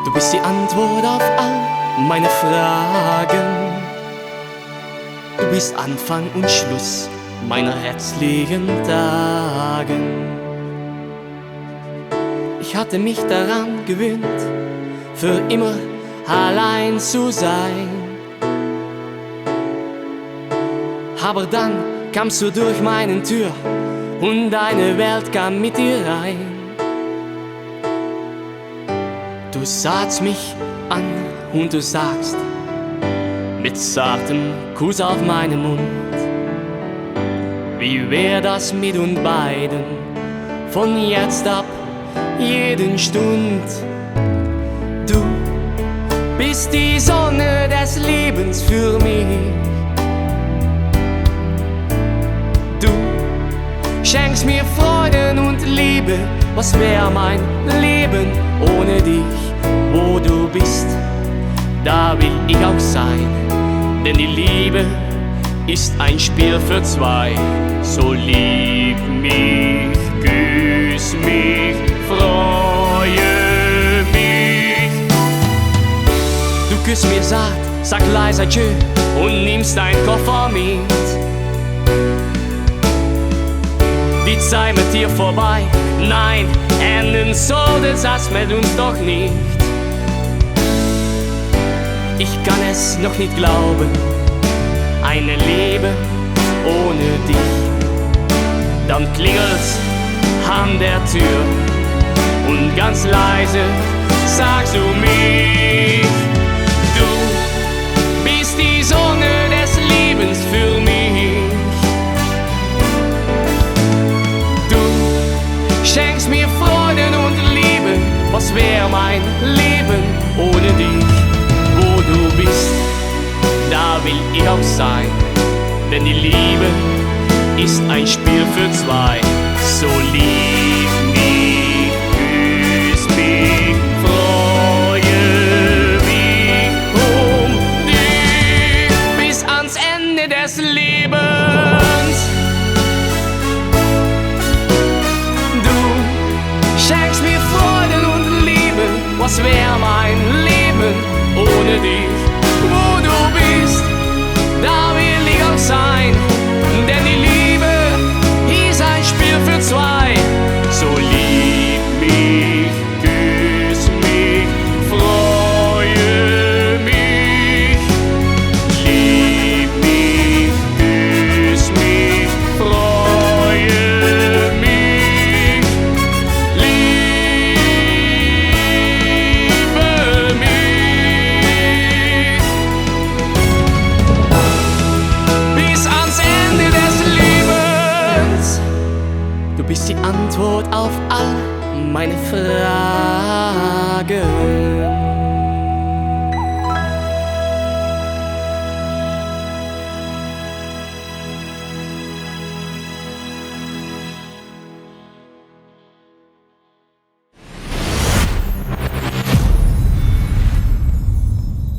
Du bist die Antwort auf all meine Fragen. Du bist Anfang und Schluss meiner herzlichen Tagen. Ich hatte mich daran gewöhnt, für immer allein zu sein. Aber dann kamst du durch meine Tür und deine Welt kam mit dir rein. Du sahst mich an und du sagst mit zartem Kuss auf meinen Mund: Wie wär das mit uns beiden von jetzt ab, jeden Stund? Du bist die Sonne des Lebens für mich. Du schenkst mir Freuden und Liebe. Was wär mein Leben ohne dich? Wo du bist, da will ich auch sein. Denn die Liebe ist ein Spiel für zwei. So lieb mich, küss mich, freue mich. Du küsst mir satt, sag leise tschö und nimmst dein Koffer mit. Die Zeit mit dir vorbei, nein, enden sollte das mit uns doch nicht. Ich kann es noch nicht glauben, eine Liebe ohne dich. Dann klingelt's an der Tür und ganz leise sagst du mich: Du bist die Sonne des Lebens für mich. Du schenkst mir Freuden und Liebe. Was wär mein Leben ohne dich? Wo du bist, da will ich auch sein. Denn die Liebe ist ein Spiel für zwei. So lieb mich, küss mich, freue mich um dich bis ans Ende des Lebens. Du schenkst mir Freuden und Liebe. Was wär mein Leben ohne dich? Wo du bist, da will ich auch sein. Denn die Liebe ist ein Spiel für zwei. So lieb mich, küss mich, freue mich. Lieb mich, küss mich, freue mich. Liebe mich bis ans Ende des Lebens. Du bist die Antwort auf all meine Fragen.